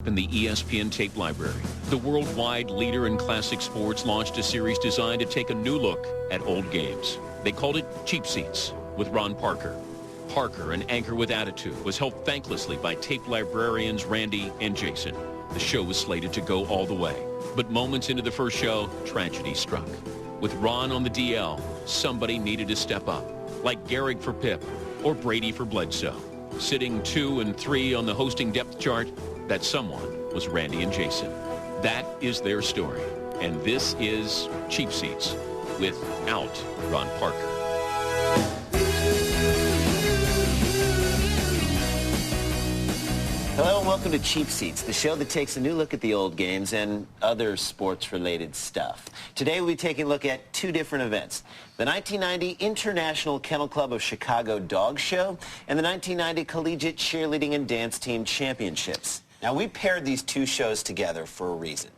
in the ESPN tape library. The worldwide leader in classic sports launched a series designed to take a new look at old games. They called it Cheap Seats with Ron Parker. Parker, an anchor with attitude, was helped thanklessly by tape librarians Randy and Jason. The show was slated to go all the way. But moments into the first show, tragedy struck. With Ron on the DL, somebody needed to step up, like Gehrig for Pip or Brady for Bledsoe. Sitting 2 and 3 on the hosting depth chart, that someone was Randy and Jason. That is their story. And this is Cheap Seats without Ron Parker. Hello and welcome to Cheap Seats, the show that takes a new look at the old games and other sports-related stuff. Today we'll be taking a look at 2 different events. The 1990 International Kennel Club of Chicago Dog Show and the 1990 Collegiate Cheerleading and Dance Team Championships. Now we paired these 2 shows together for a reason.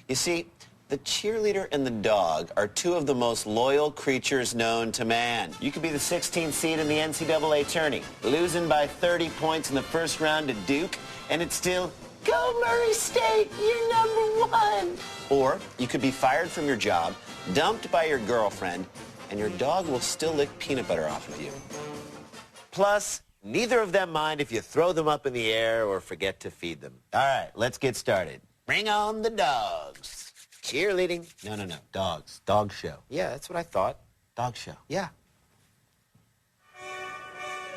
You see, the cheerleader and the dog are 2 of the most loyal creatures known to man. You could be the 16th seed in the NCAA tourney, losing by 30 points in the first round to Duke, and it's still, go Murray State, you're #1. Or you could be fired from your job, dumped by your girlfriend, and your dog will still lick peanut butter off of you. Plus, neither of them mind if you throw them up in the air or forget to feed them. All right, let's get started. Bring on the dogs. Cheerleading? No. Dogs. Dog show. Yeah, that's what I thought. Dog show. Yeah.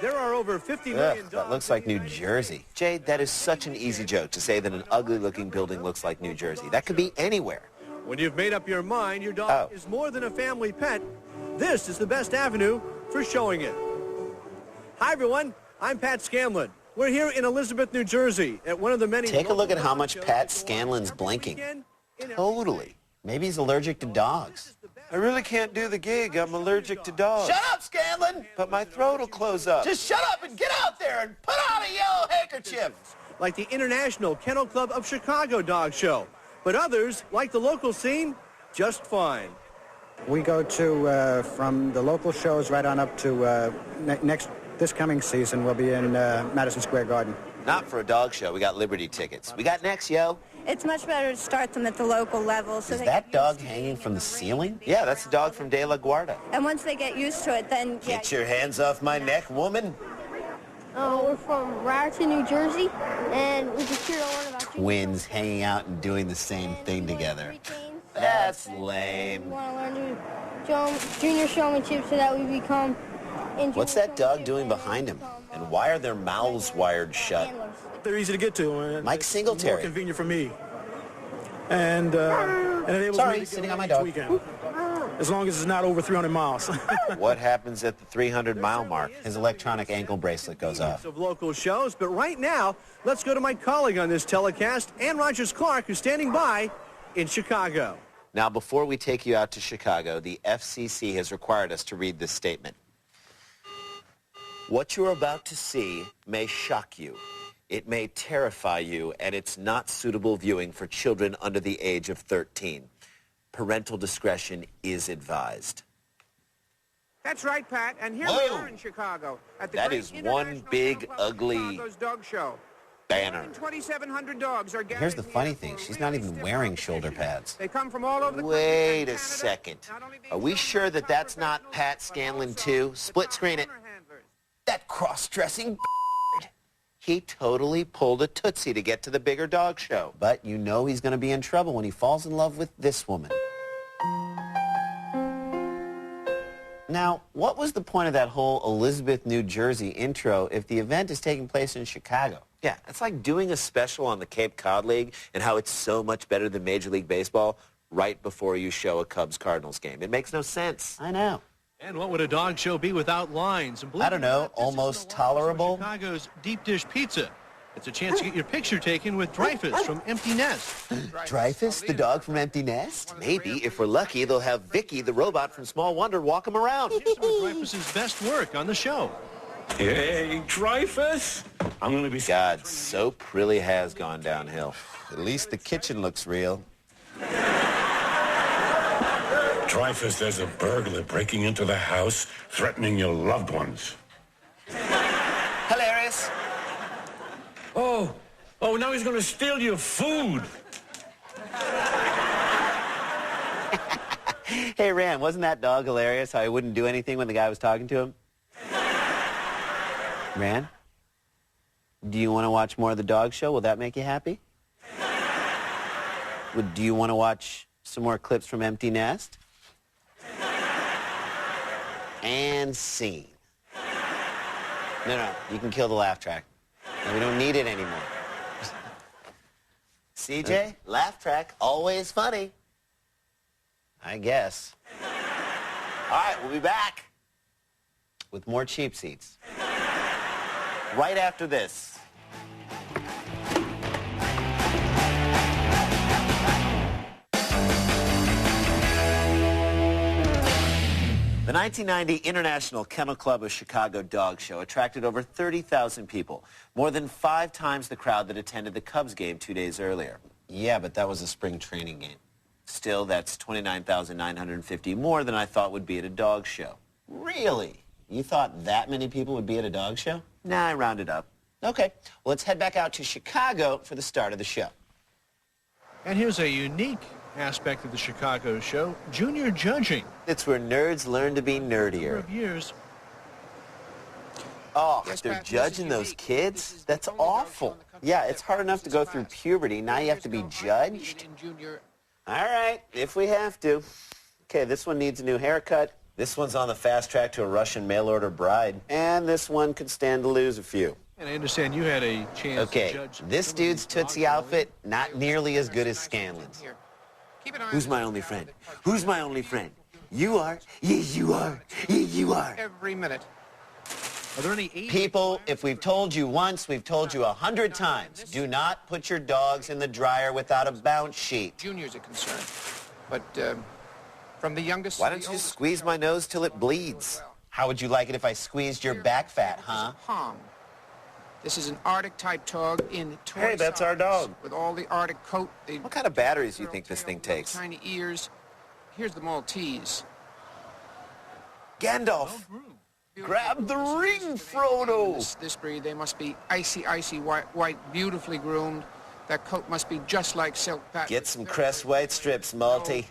There are over 50 million dogs. That looks like New Jersey. Jade, that is such an easy joke to say that an ugly-looking building looks like New Jersey. That could be anywhere. When you've made up your mind your dog is more than a family pet, this is the best avenue for showing it. Hi, everyone. I'm Pat Scanlon. We're here in Elizabeth, New Jersey at one of the many... Take a look at how much Pat Scanlon's blinking. Totally. Maybe he's allergic to dogs. I really can't do the gig. I'm allergic to dogs. Shut up, Scanlon! But my throat will close up. Just shut up and get out there and put on a yellow handkerchief! Like the International Kennel Club of Chicago Dog Show. But others, like the local scene, just fine. We go to, from the local shows right on up to this coming season, we'll be in Madison Square Garden. Not for a dog show. We got Liberty tickets. We got next, yo. It's much better to start them at the local level. So is that dog hanging from the ceiling? Yeah, that's the dog from De La Guardia. And once they get used to it, then... Get your hands off my neck, woman. We're from Raritan, New Jersey, and we just hear a lot about twins hanging out and doing the same thing together. That's lame. We want to learn to jump junior showmanship so that we become... What's that dog doing behind him? And why are their mouths wired shut? They're easy to get to. Mike Singletary. More convenient for me. And it enables me to sitting get on my each dog. weekend. As long as it's not over 300 miles. What happens at the 300-mile mark? His electronic ankle bracelet goes off. Of local shows, but right now, let's go to my colleague on this telecast, Ann Rogers-Clark, who's standing by in Chicago. Now, before we take you out to Chicago, the FCC has required us to read this statement. What you're about to see may shock you. It may terrify you, and it's not suitable viewing for children under the age of 13. Parental discretion is advised. That's right, Pat, and here Whoa. we are in Chicago at the That great is one International big, Kennel Club of ugly Chicago's Dog Show. Banner. 2,700 dogs are gathered Here's the funny here thing. for She's not really even stiff wearing competition. shoulder pads. They come from all over the country Wait and a Canada. second. Not only being Are we trained sure that by that's not professionals, Pat but Scanlon, also too? the Split top screen it. owner handlers. That cross-dressing He totally pulled a Tootsie to get to the bigger dog show. But you know he's going to be in trouble when he falls in love with this woman. Now, what was the point of that whole Elizabeth, New Jersey intro if the event is taking place in Chicago? Yeah, it's like doing a special on the Cape Cod League and how it's so much better than Major League Baseball right before you show a Cubs-Cardinals game. It makes no sense. I know. And what would a dog show be without lines? And I don't know, almost tolerable? Chicago's deep dish pizza. It's a chance to get your picture taken with Dreyfus from Empty Nest. Dreyfus, the dog from Empty Nest? Maybe, if we're lucky, they'll have Vicky, the robot from Small Wonder, walk him around. Here's some of Dreyfus's best work on the show. Hey, Dreyfus! I'm going to be... God, soap really has gone downhill. At least the kitchen looks real. Dreyfus, there's a burglar breaking into the house, threatening your loved ones. Hilarious. Oh, Oh, now he's going to steal your food. Hey, Rand, wasn't that dog hilarious how he wouldn't do anything when the guy was talking to him? Rand? Do you want to watch more of the dog show? Will that make you happy? Do you want to watch some more clips from Empty Nest? And scene. No, you can kill the laugh track. No, we don't need it anymore. CJ, laugh track, always funny. I guess. All right, we'll be back with more Cheap Seats. Right after this. The 1990 International Kennel Club of Chicago Dog Show attracted over 30,000 people, more than 5 times the crowd that attended the Cubs game 2 days earlier. Yeah, but that was a spring training game. Still, that's 29,950 more than I thought would be at a dog show. Really? You thought that many people would be at a dog show? Nah, I rounded up. Okay, well, let's head back out to Chicago for the start of the show. And here's a unique aspect of the Chicago show, junior judging. It's where nerds learn to be nerdier. Of years. Oh, they're judging those kids? That's awful. Yeah, it's hard enough to go through puberty. Now you have to be judged? All right, if we have to. Okay, this one needs a new haircut. This one's on the fast track to a Russian mail-order bride. And this one could stand to lose a few. And I understand you had a chance to judge. This dude's Tootsie outfit, not nearly as good as Scanlan's. Who's my only friend? Who's my only friend? You are. Yes, you are. Yes, you are. Every minute. Are there any people, if we've told you once, we've told you 100 times, do not put your dogs in the dryer without a bounce sheet. Juniors are concerned. But from the youngest... Why don't you squeeze my nose till it bleeds? How would you like it if I squeezed your back fat, huh? Palm. This is an Arctic-type dog in toy Hey, that's our dog. With all the Arctic coat. What kind of batteries do you think this thing takes? Tiny ears. Here's the Maltese. Gandalf! Grab the ring, Frodo! This breed, they must be icy white, beautifully groomed. That coat must be just like silk pattern. Get some Crest white strips, Malty.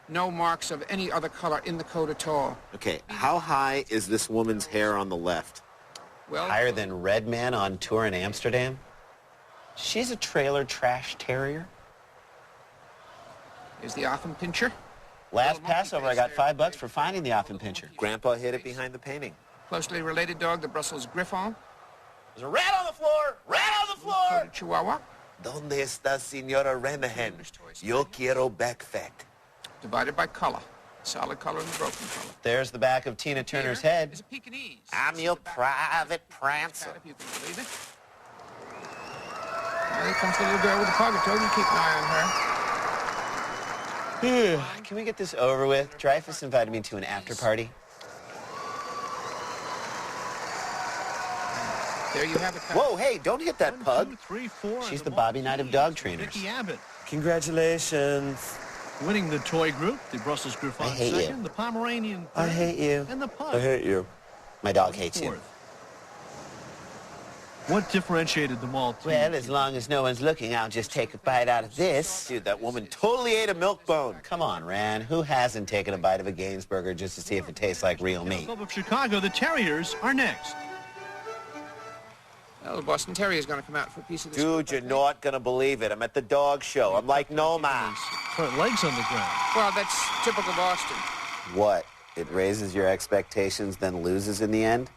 No marks of any other color in the coat at all. Okay, how high is this woman's hair on the left? Well, higher than Redman on tour in Amsterdam? She's a trailer trash terrier. Here's the Affenpinscher. Last Passover, I got $5 for finding the Affenpinscher. Grandpa hid it behind the painting. Closely related dog, the Brussels Griffon. There's a rat on the floor! Rat on the floor! Chihuahua. ¿Dónde está Señora Renahan? Yo quiero back fat. Divided by color. Solid color and broken color. There's the back of Tina Turner's head. Is a Pekingese. I'm your private prancer. If you can believe it. There comes the little girl with the pocket dog. You keep an eye on her. Can we get this over with? Dreyfus invited me to an after party. There you have it. Whoa, hey, don't hit that pug. 1, 2, 3, 4, She's the Bobby Knight of dog trainers. Vicky Abbott. Congratulations. Winning the toy group, the Brussels Griffon second, the Pomeranian third, I hate you. and the Pug. I hate you. My dog hates you. fourth. What differentiated the Maltese? Well, as long as no one's looking, I'll just take a bite out of this. Dude, that woman totally ate a milk bone. Come on, Rand. Who hasn't taken a bite of a Gainsburger just to see if it tastes like real meat? Club of Chicago, the Terriers are next. Well, the Boston Terrier is going to come out for a piece of this. Dude, you're not going to believe it. I'm at the dog show. I'm like Noma. Front legs on the ground. Well, that's typical Boston. What? It raises your expectations, then loses in the end?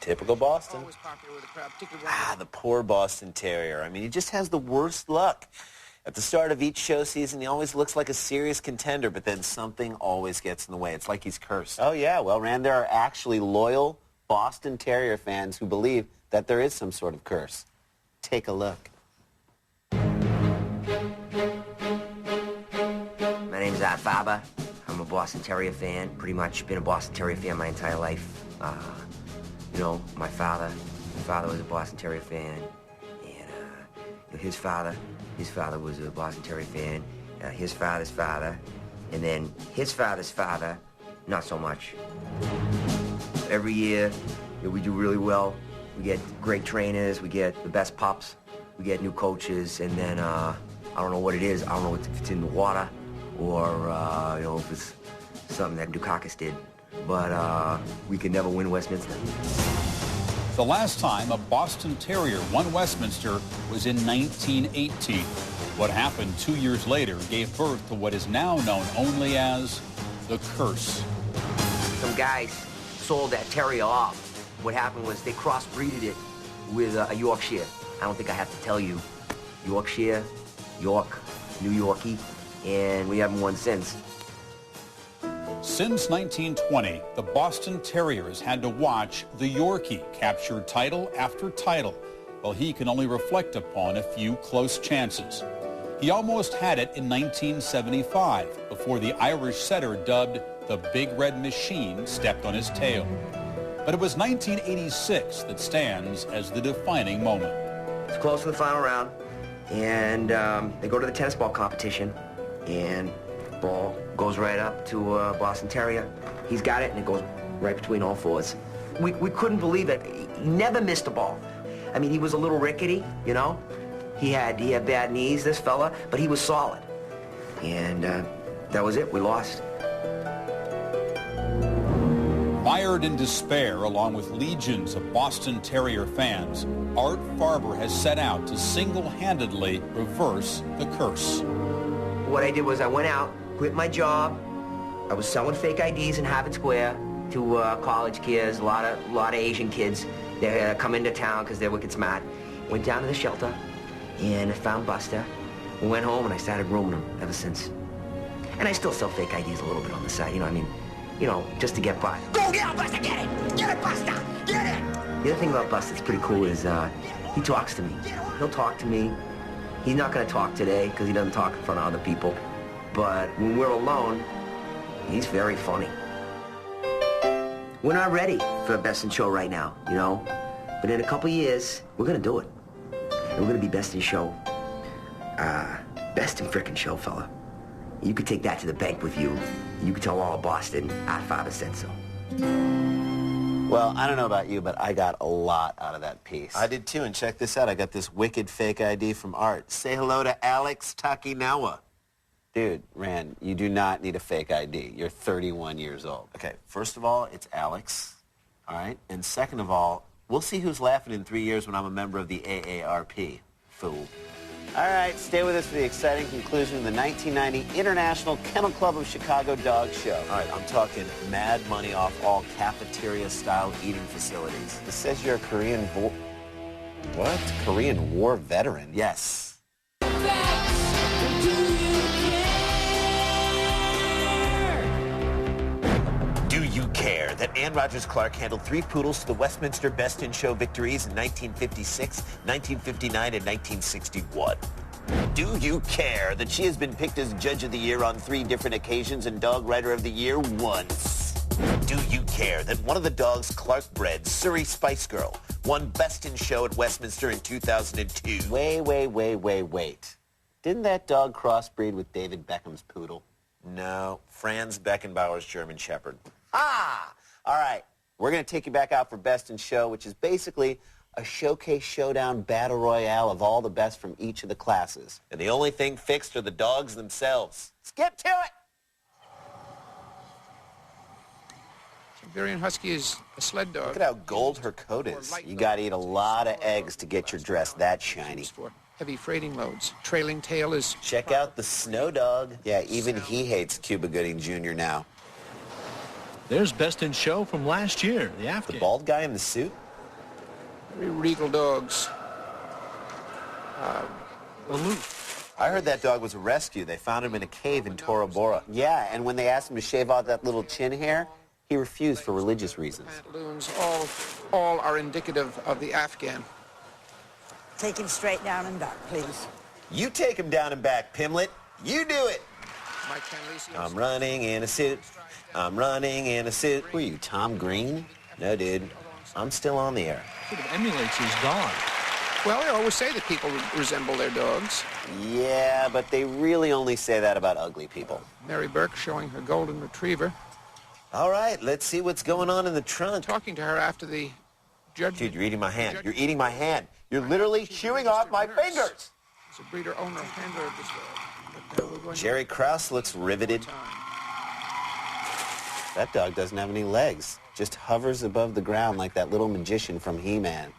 Typical Boston. Always popular with the crowd, particularly The poor Boston Terrier. I mean, he just has the worst luck. At the start of each show season, he always looks like a serious contender, but then something always gets in the way. It's like he's cursed. Oh, yeah. Well, Rand, there are actually loyal Boston Terrier fans who believe that there is some sort of curse. Take a look. My name's Art Faber. I'm a Boston Terrier fan. Pretty much been a Boston Terrier fan my entire life. You know, my father was a Boston Terrier fan, and his father was a Boston Terrier fan. His father's father, and then his father's father, not so much. Every year, we do really well. We get great trainers. We get the best pups. we get new coaches, and then I don't know what it is. I don't know if it's in the water or, you know, if it's something that Dukakis did. But we could never win Westminster. The last time a Boston Terrier won Westminster was in 1918. What happened 2 years later gave birth to what is now known only as the curse. Some guys sold that terrier off. What happened was they crossbreeded it with a Yorkshire. I don't think I have to tell you. Yorkshire, York, New Yorkie, and we haven't won since. Since 1920, the Boston Terriers had to watch the Yorkie capture title after title, while he can only reflect upon a few close chances. He almost had it in 1975, before the Irish setter dubbed the Big Red Machine stepped on his tail. But it was 1986 that stands as the defining moment. It's close to the final round, and they go to the tennis ball competition, and ball goes right up to Boston Terrier. He's got it, and it goes right between all fours. We couldn't believe it. He never missed a ball. I mean, he was a little rickety, you know. He had bad knees, this fella, but he was solid. And that was it. We lost. Mired in despair, along with legions of Boston Terrier fans, Art Farber has set out to single-handedly reverse the curse. What I did was I went out, quit my job. I was selling fake IDs in Harvard Square to college kids, a lot of Asian kids. They come into town because they're wicked smart. Went down to the shelter, and I found Buster. We went home, and I started grooming him ever since. And I still sell fake IDs a little bit on the side, you know what I mean? You know, just to get by. Go get it, Buster, get it! Get it, Buster! Get it! The other thing about Buster that's pretty cool is he talks to me. He'll talk to me. He's not going to talk today because he doesn't talk in front of other people. But when we're alone, he's very funny. We're not ready for a Best in Show right now, you know? But in a couple years, we're going to do it. And we're going to be Best in Show. Best in frickin' show, fella. You could take that to the bank with you. You could tell all of Boston, our father said so. Well, I don't know about you, but I got a lot out of that piece. I did too, and check this out. I got this wicked fake ID from Art. Say hello to Alex Takinawa. Dude, Rand, you do not need a fake ID. You're 31 years old. Okay, first of all, it's Alex, all right? And second of all, we'll see who's laughing in 3 years when I'm a member of the AARP. Fool. All right, stay with us for the exciting conclusion of the 1990 International Kennel Club of Chicago Dog Show. All right, I'm talking mad money off all cafeteria-style eating facilities. It says you're a Korean War veteran? Yes. Do you care that Ann Rogers Clark handled 3 poodles to the Westminster Best in Show victories in 1956, 1959, and 1961? Do you care that she has been picked as Judge of the Year on 3 different occasions and Dog Writer of the Year once? Do you care that one of the dogs Clark bred, Surrey Spice Girl, won Best in Show at Westminster in 2002? Wait. Didn't that dog crossbreed with David Beckham's poodle? No, Franz Beckenbauer's German Shepherd. Ah! All right, we're going to take you back out for Best in Show, which is basically a showcase showdown battle royale of all the best from each of the classes. And the only thing fixed are the dogs themselves. Let's get to it! Siberian Husky is a sled dog. Look at how gold her coat is. You got to eat a lot of eggs to get your dress that shiny. For heavy freighting loads. Trailing tail is... Check out the Snow Dog. Yeah, even he hates Cuba Gooding Jr. now. There's Best in Show from last year, the Afghan. The bald guy in the suit? Very regal dogs. Aloof. I heard that dog was a rescue. They found him in a cave in Tora Bora. Yeah, and when they asked him to shave off that little chin hair, he refused for religious reasons. Pantaloons, all are indicative of the Afghan. Take him straight down and back, please. You take him down and back, Pimlet. You do it. Mike Canlisi. I'm running in a suit. I'm running in a suit. Who are you, Tom Green? No, dude. I'm still on the air. Sort of emulates his dog. Well, they always say that people resemble their dogs. Yeah, but they really only say that about ugly people. Mary Burke showing her golden retriever. All right, let's see what's going on in the trunk. Talking to her after the judgment. Dude, you're eating my hand. You're eating my hand. You're literally chewing off my fingers. It's a breeder, owner, handler of this dog. But, Jerry Krause looks riveted. That dog doesn't have any legs. Just hovers above the ground like that little magician from He-Man.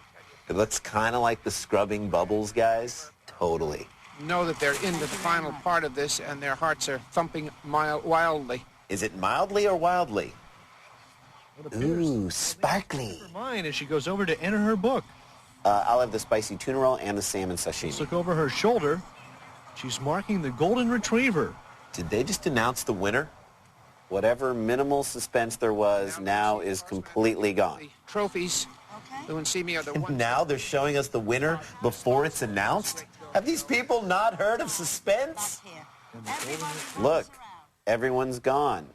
It looks kind of like the scrubbing bubbles guys. Totally. Know that they're into the final part of this, and their hearts are thumping wildly. Is it mildly or wildly? Ooh, sparkly. Her mind as she goes over to enter her book. I'll have the spicy tuna roll and the salmon sashimi. Let's look over her shoulder. She's marking the golden retriever. Did they just announce the winner? Whatever minimal suspense there was now is completely gone. Trophies. Who see me are the ones. Now they're showing us the winner before it's announced? Have these people not heard of suspense? Look, everyone's gone.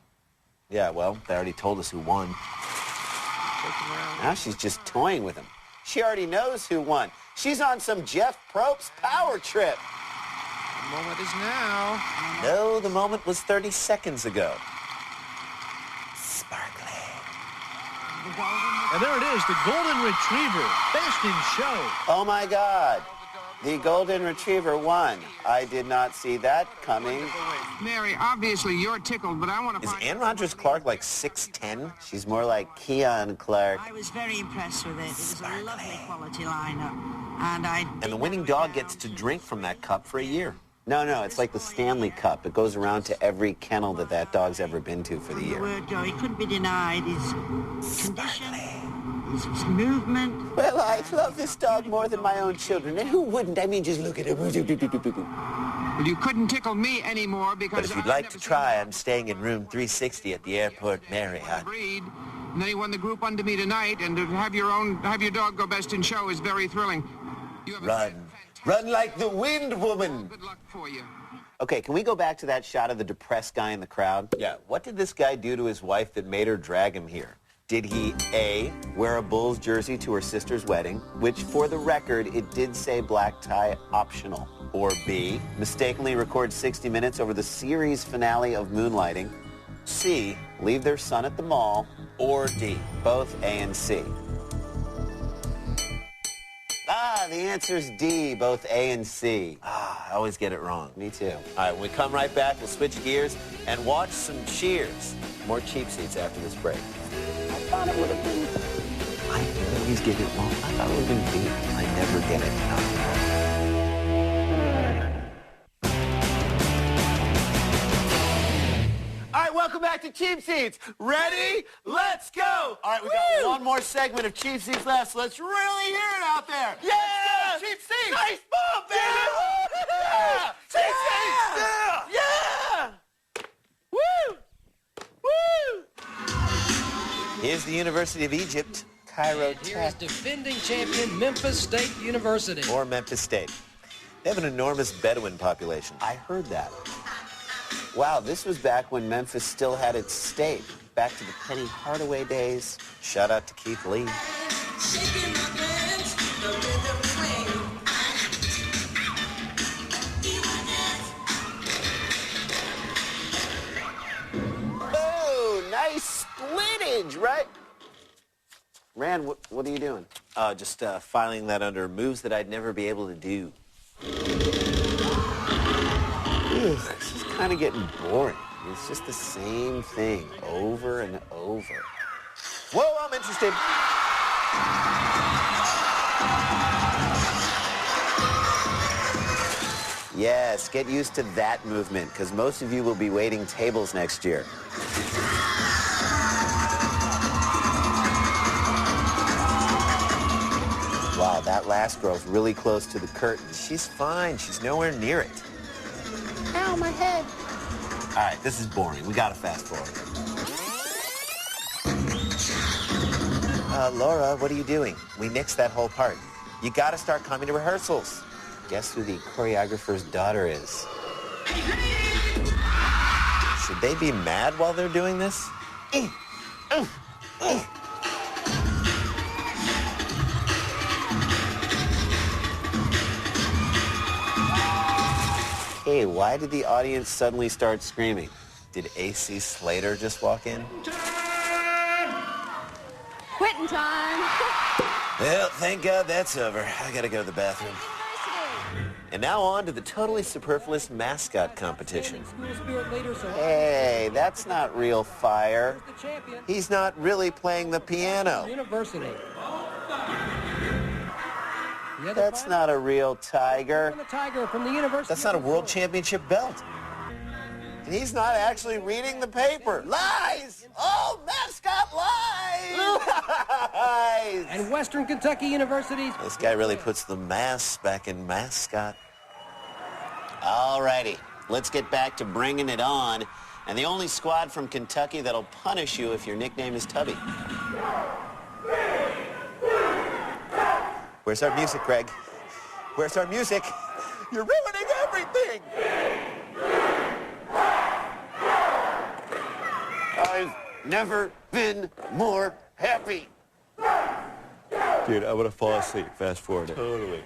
Yeah, well, they already told us who won. Now she's just toying with him. She already knows who won. She's on some Jeff Probst power trip. The moment is now. No, the moment was 30 seconds ago. And there it is, the golden retriever, best in show. Oh my God, the golden retriever won. I did not see that coming. Mary, obviously you're tickled, but I want to Is find... Ann Rogers Clark like 6'10"? She's more like Keon Clark. I was very impressed with it. It was a lovely quality lineup. And the winning dog gets to drink from that cup for a year. No, it's like the Stanley Cup. It goes around to every kennel that dog's ever been to for the year. The word go, he couldn't be denied. His condition, his movement. Well, I love this dog more than my own children. And who wouldn't? I mean, just look at him. Well, you couldn't tickle me anymore because... But if you'd like to try, I'm staying in room 360 at the airport Marriott. Agreed. And then he won the group under me tonight, and to have your dog go best in show is very thrilling. Run like the wind, woman. Good luck for you. Okay, can we go back to that shot of the depressed guy in the crowd? Yeah. What did this guy do to his wife that made her drag him here? Did he, A, wear a Bulls jersey to her sister's wedding, which, for the record, it did say black tie optional? Or B, mistakenly record 60 Minutes over the series finale of Moonlighting? C, leave their son at the mall? Or D, both A and C? The answer's D, both A and C. I always get it wrong. Me too. All right, when we come right back, we'll switch gears and watch some Cheers. More cheap seats after this break. I thought it would have been... I always get it wrong. I thought it would have been B. I never get it wrong. All right, welcome back to Cheap Seats. Ready? Let's go. All right, we got one more segment of Cheap Seats left, so let's really hear it out there. Yeah! Let's go, Cheap Seats! Nice ball, baby! Yeah! Cheap Seats! Yeah! Woo! Woo! Here's the University of Egypt, Cairo Tech. Here's defending champion Memphis State University. Or Memphis State. They have an enormous Bedouin population. I heard that. Wow, this was back when Memphis still had its state. Back to the Penny Hardaway days. Shout out to Keith Lee. Oh, nice splittage, right? Rand, what are you doing? Just filing that under moves that I'd never be able to do. This is kind of getting boring. It's just the same thing over and over. Whoa, I'm interested. Yes, get used to that movement, because most of you will be waiting tables next year. Wow, that last girl's really close to the curtain. She's fine. She's nowhere near it. Ow, my head. All right, this is boring. We gotta fast forward. Laura, what are you doing? We nixed that whole part. You gotta start coming to rehearsals. Guess who the choreographer's daughter is? Should they be mad while they're doing this? Hey, why did the audience suddenly start screaming? Did A.C. Slater just walk in? Quitting time. Well, thank God that's over. I gotta go to the bathroom. And now on to the totally superfluous mascot competition. Hey, that's not real fire. He's not really playing the piano. University. That's not a real tiger. From the University. That's not a world championship belt. And he's not actually reading the paper. Lies! Oh, mascot lies! Lies! And Western Kentucky University. This guy really puts the mass back in mascot. All righty, let's get back to bringing it on. And the only squad from Kentucky that'll punish you if your nickname is Tubby. Where's our music, Greg? Where's our music? You're ruining everything! I've never been more happy. Dude, I'm gonna fall asleep. Fast forward it. Totally.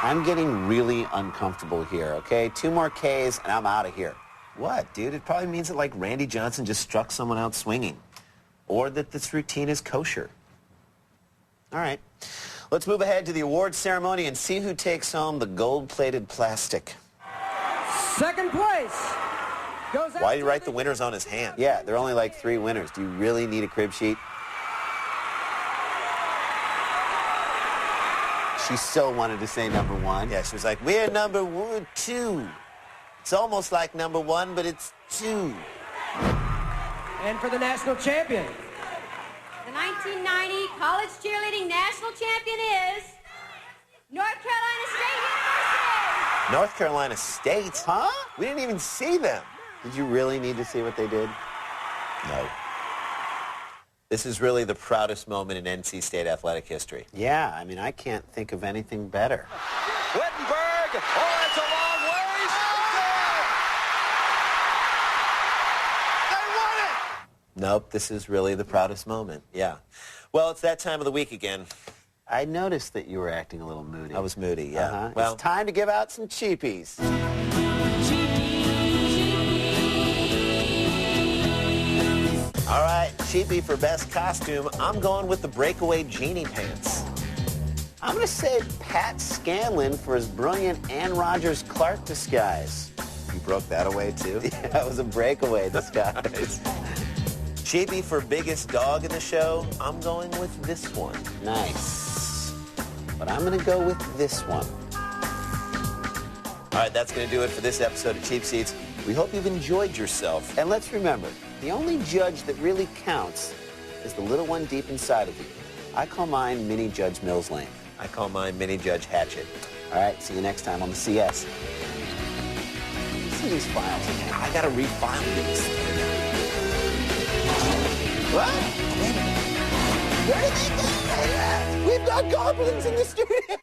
I'm getting really uncomfortable here, okay? 2 more Ks and I'm out of here. What, dude? It probably means that, like, Randy Johnson just struck someone out swinging. Or that this routine is kosher. All right. Let's move ahead to the awards ceremony and see who takes home the gold-plated plastic. Second place goes out. Why do you write the winners on his hand? Yeah, there are only like 3 winners. Do you really need a crib sheet? She so wanted to say number 1. Yeah, she was like, we're number 2. It's almost like number 1, but it's 2. And for the national champion. The 1990 College Cheerleading National Champion is North Carolina State University. North Carolina State? Huh? We didn't even see them. Did you really need to see what they did? No. This is really the proudest moment in NC State athletic history. Yeah, I mean, I can't think of anything better. Wittenberg! Oh, it's a long ways! They won it! Nope, this is really the proudest moment. Yeah. Well, it's that time of the week again. I noticed that you were acting a little moody. I was moody, yeah. Well, it's time to give out some cheapies. All right, cheapie for best costume. I'm going with the breakaway genie pants. I'm going to say Pat Scanlon for his brilliant Ann Rogers Clark disguise. You broke that away, too? Yeah, it was a breakaway disguise. Cheapie for biggest dog in the show. I'm going with this one. Nice. But I'm going to go with this one. All right, that's going to do it for this episode of Cheap Seats. We hope you've enjoyed yourself. And let's remember, the only judge that really counts is the little one deep inside of you. I call mine Mini Judge Mills Lane. I call mine Mini Judge Hatchet. All right, see you next time on the CS. See these files again. I got to refile these. What? Where did they go? We've got goblins in the studio.